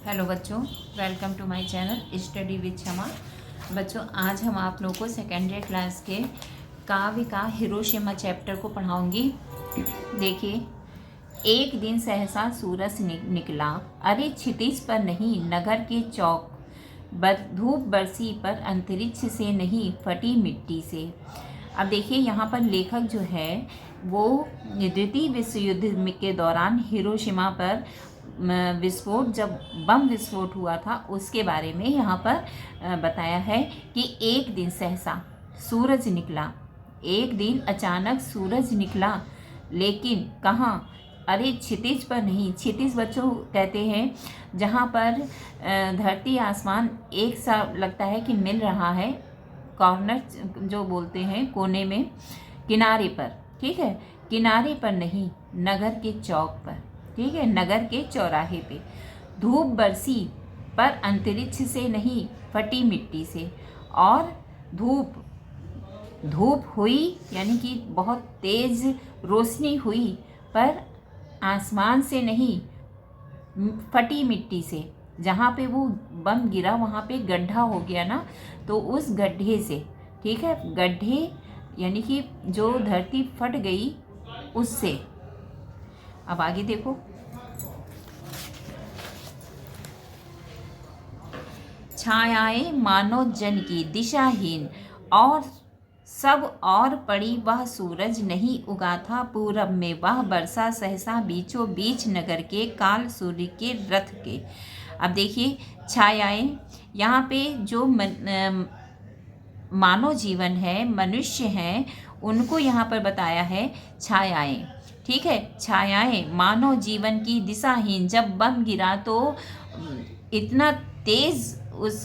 Hello बच्चों, welcome to my channel study with Kshama. बच्चों, आज हम आप लोगों को सेकेंडरी क्लास के काव्य का हिरोशिमा चैप्टर को पढ़ाऊंगी। देखिए, एक दिन सहसा सूरज निकला, अरे क्षितिज पर नहीं नगर के चौक, धूप बरसी पर अंतरिक्ष से नहीं फटी मिट्टी से। अब देखिए, यहाँ पर लेखक जो है वो द्वितीय विश्व युद्ध के दौरान हिरोशिमा पर विस्फोट, जब बम विस्फोट हुआ था उसके बारे में यहाँ पर बताया है कि एक दिन सहसा सूरज निकला, एक दिन अचानक सूरज निकला, लेकिन कहाँ? अरे क्षितिज पर नहीं। क्षितिज बच्चों कहते हैं जहाँ पर धरती आसमान एक सा लगता है कि मिल रहा है, कॉर्नर जो बोलते हैं, कोने में, किनारे पर। ठीक है, किनारे पर नहीं, नगर के चौक पर। ठीक है, नगर के चौराहे पे। धूप बरसी पर अंतरिक्ष से नहीं फटी मिट्टी से। और धूप हुई यानी कि बहुत तेज रोशनी हुई, पर आसमान से नहीं, फटी मिट्टी से। जहाँ पे वो बम गिरा वहाँ पे गड्ढा हो गया ना, तो उस गड्ढे से। ठीक है, गड्ढे यानी कि जो धरती फट गई उससे। अब आगे देखो, छायाएं मानो जन की दिशाहीन, और सब और पड़ी वह सूरज नहीं उगा था पूरब में, वह बरसा सहसा बीचों बीच नगर के काल सूर्य के रथ के। अब देखिए, छायाएं, यहाँ पे जो मानव जीवन है, मनुष्य हैं, उनको यहाँ पर बताया है छायाएं। ठीक है, छायाएं मानव जीवन की दिशाहीन। जब बम गिरा तो इतना तेज उस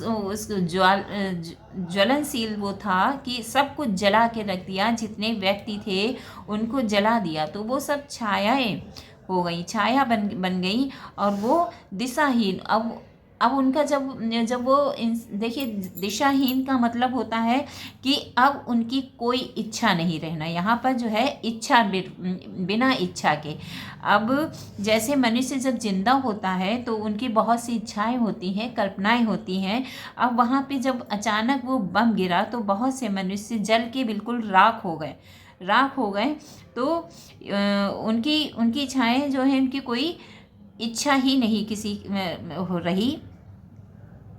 ज्वलनशील वो था कि सब कुछ जला के रख दिया, जितने व्यक्ति थे उनको जला दिया। तो वो सब छायाएं हो गई, छाया बन गई, और वो दिशाहीन। अब उनका जब वो देखिए, दिशाहीन का मतलब होता है कि अब उनकी कोई इच्छा नहीं रहना। यहाँ पर जो है इच्छा, बिना इच्छा के। अब जैसे मनुष्य जब जिंदा होता है तो उनकी बहुत सी इच्छाएं होती हैं, कल्पनाएं होती हैं। अब वहाँ पे जब अचानक वो बम गिरा तो बहुत से मनुष्य जल के बिल्कुल राख हो गए। तो उनकी इच्छाएं जो हैं, उनकी कोई इच्छा ही नहीं किसी हो रही।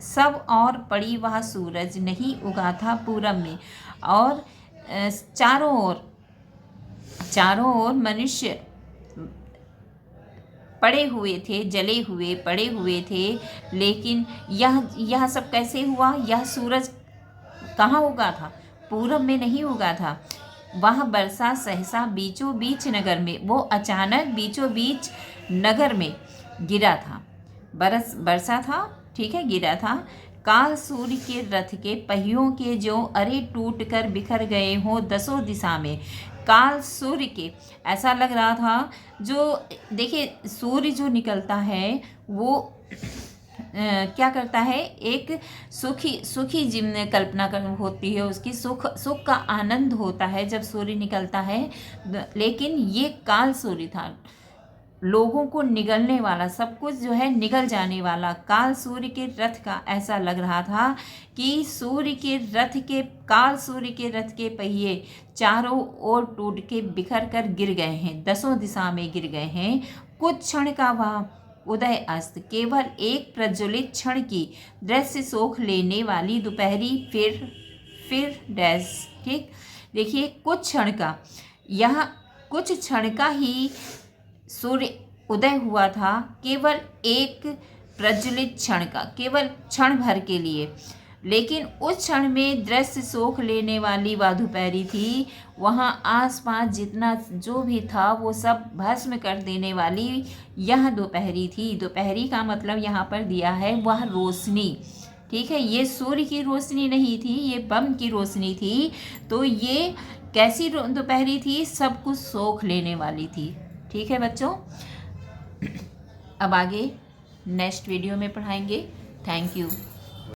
सब और पड़ी वह सूरज नहीं उगा था पूरब में, और चारों ओर मनुष्य पड़े हुए थे, जले हुए पड़े हुए थे। लेकिन यह सब कैसे हुआ? यह सूरज कहाँ उगा था? पूरब में नहीं उगा था। वह बरसा सहसा बीचों बीच नगर में, वो अचानक बीचों बीच नगर में गिरा था। बरसा था, ठीक है, गिरा था। काल सूर्य के रथ के पहियों के जो अरे टूट कर बिखर गए हों दसों दिशा में। काल सूर्य के, ऐसा लग रहा था, जो देखिए सूर्य जो निकलता है वो क्या करता है, एक सुखी जिम्न कल्पना होती है उसकी, सुख का आनंद होता है जब सूर्य निकलता है। लेकिन ये काल सूर्य था, लोगों को निगलने वाला, सब कुछ जो है निगल जाने वाला। काल सूर्य के रथ का ऐसा लग रहा था कि काल सूर्य के रथ के पहिए चारों ओर टूट के बिखर कर गिर गए हैं, दसों दिशा में गिर गए हैं। कुछ क्षण का वह उदय अस्त, केवल एक प्रज्वलित क्षण की दृश्य सोख लेने वाली दोपहरी, फिर डैश। ठीक, देखिए, कुछ क्षण का ही सूर्य उदय हुआ था, केवल एक प्रज्वलित क्षण का, केवल क्षण भर के लिए। लेकिन उस क्षण में दृश्य सोख लेने वाली वह दोपहरी थी। वहाँ आसपास जितना जो भी था वो सब भस्म कर देने वाली यह दोपहरी थी। दोपहरी का मतलब यहाँ पर दिया है वह रोशनी। ठीक है, ये सूर्य की रोशनी नहीं थी, ये बम की रोशनी थी। तो ये कैसी दोपहरी थी? सब कुछ सोख लेने वाली थी। ठीक है बच्चों, अब आगे नेक्स्ट वीडियो में पढ़ाएंगे। Thank you.